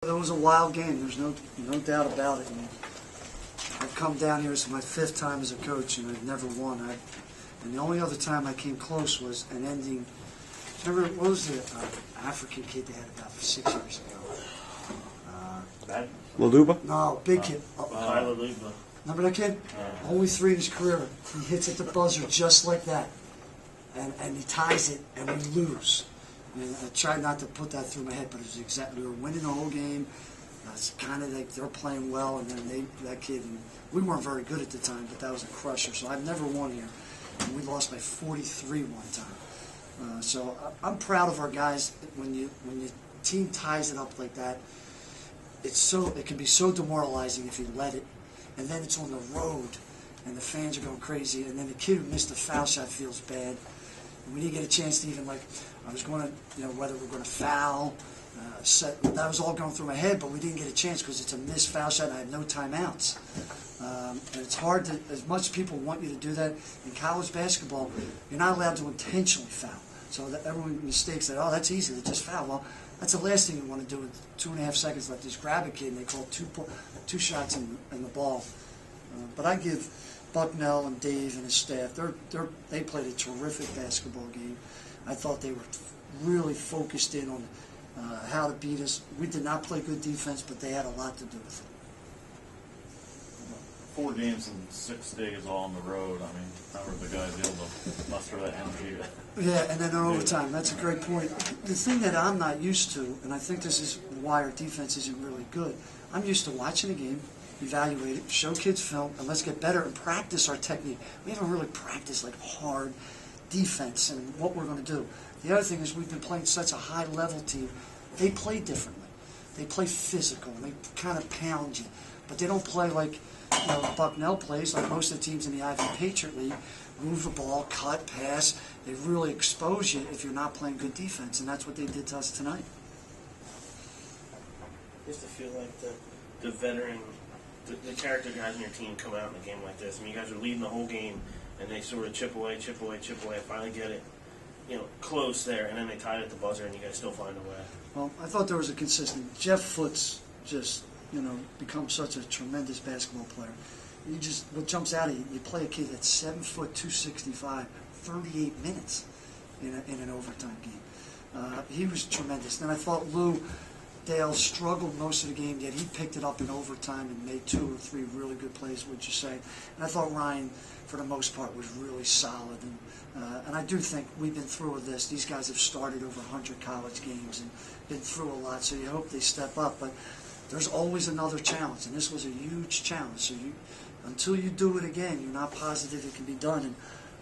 It was a wild game. There's no doubt about it. And I've come down here. It's my 5th time as a coach, and I've never won. And the only other time I came close was an ending. Remember, what was the African kid they had about 6 years ago? Laluba? No, big kid. Laluba. Remember that kid? Only 3 in his career. He hits at the buzzer just like that. And he ties it, and we lose. And I tried not to put that through my head, but it was exactly, we were winning the whole game. It's kind of like they're playing well, and then that kid, and we weren't very good at the time, but that was a crusher. So I've never won here. And we lost by 43 one time. So I'm proud of our guys. When your team ties it up like that, it can be so demoralizing if you let it, and then it's on the road, and the fans are going crazy, and then the kid who missed the foul shot feels bad. And we didn't get a chance to even, like, I was going to, whether we're going to foul, that was all going through my head, but we didn't get a chance because it's a missed foul shot and I had no timeouts. And it's hard to, as much as people want you to do that, in college basketball, you're not allowed to intentionally foul. So that everyone mistakes that, oh, that's easy, they just foul. Well, that's the last thing you want to do with 2.5 seconds left. Just grab a kid and they call two shots in the ball. But I give Bucknell and Dave and his staff, they played a terrific basketball game. I thought they were really focused in on how to beat us. We did not play good defense, but they had a lot to do with it. 4 games in 6 days all on the road. I mean, how were the guys able to muster that energy? Yeah, and then in overtime. That's a great point. The thing that I'm not used to, and I think this is why our defense isn't really good, I'm used to watching a game, evaluate it, show kids film, and let's get better and practice our technique. We haven't really practiced like hard defense and what we're going to do. The other thing is we've been playing such a high-level team. They play differently. They play physical. They kind of pound you. But they don't play like Bucknell plays, like most of the teams in the Ivy Patriot League. Move the ball, cut, pass. They really expose you if you're not playing good defense, and that's what they did to us tonight. I used to feel like the veteran, the character guys on your team come out in a game like this. I mean, you guys are leading the whole game, and they sort of chip away, finally get it, close there, and then they tie it at the buzzer, and you guys still find a way. Well, I thought there was a consistent. Jeff Foote's just, become such a tremendous basketball player. What jumps out at you, you play a kid that's 7 foot, 265, 38 minutes in an overtime game. He was tremendous. Then I thought Lou Dale struggled most of the game, yet he picked it up in overtime and made 2 or 3 really good plays, would you say? And I thought Ryan, for the most part, was really solid. And I do think we've been through with this. These guys have started over 100 college games and been through a lot, so you hope they step up. But there's always another challenge, and this was a huge challenge. So until you do it again, you're not positive it can be done. And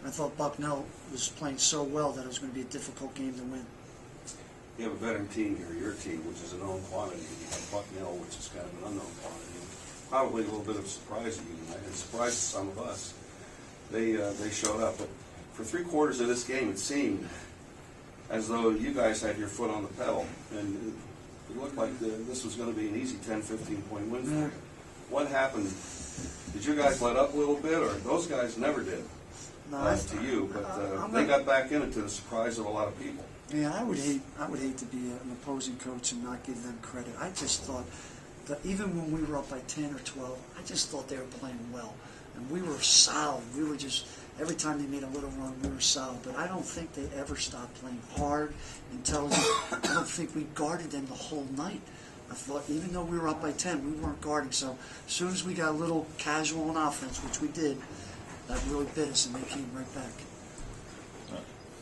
I thought Bucknell was playing so well that it was going to be a difficult game to win. You have a veteran team here, your team, which is a known quantity. You have Bucknell, which is kind of an unknown quantity. Probably a little bit of a surprise to you tonight, and surprise to some of us. They showed up, but for 3/4 of this game, it seemed as though you guys had your foot on the pedal, and it looked like this was going to be an easy 10, 15-point win for you. What happened? Did you guys let up a little bit, or those guys never did to you? But they got back in it to the surprise of a lot of people. Yeah, I would hate to be an opposing coach and not give them credit. I just thought that even when we were up by 10 or 12, I just thought they were playing well. And we were solid. We were just, every time they made a little run, we were solid. But I don't think they ever stopped playing hard, intelligent. I don't think we guarded them the whole night. I thought even though we were up by 10, we weren't guarding. So as soon as we got a little casual on offense, which we did, that really bit us, and they came right back.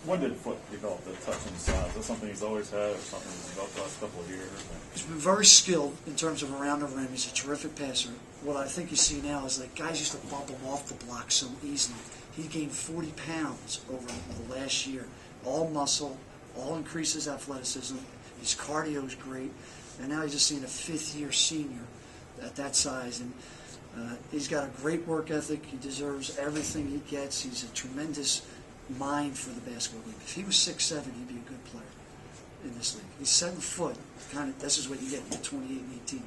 When did Foote develop the touch inside? Is that something he's always had, or something he's developed the last couple of years? He's been very skilled in terms of around the rim. He's a terrific passer. What I think you see now is that guys used to bump him off the block so easily. He gained 40 pounds over the last year. All muscle, all increases athleticism. His cardio is great. And now he's just seeing a 5th-year senior at that size. And he's got a great work ethic. He deserves everything he gets. He's a tremendous mind for the basketball league. If he was 6'7", he'd be a good player in this league. He's 7 foot. This is what you get at 28 and 18. It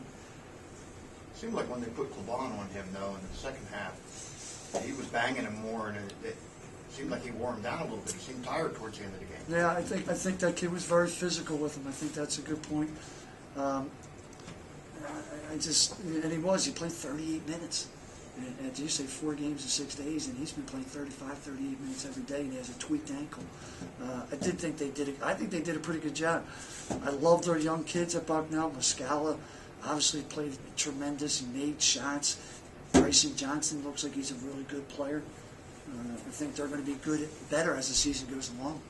seemed like when they put Claban on him, though, in the second half, he was banging him more, and it seemed like he wore him down a little bit. He seemed tired towards the end of the game. Yeah, I think that kid was very physical with him. I think that's a good point. I just, and he played 38 minutes. And you say 4 games in 6 days, and he's been playing 35, 38 minutes every day, and he has a tweaked ankle. I think they did a pretty good job. I love their young kids at Bucknell. Muscala obviously played tremendous. He made shots. Bryson Johnson looks like he's a really good player. I think they're going to be better as the season goes along.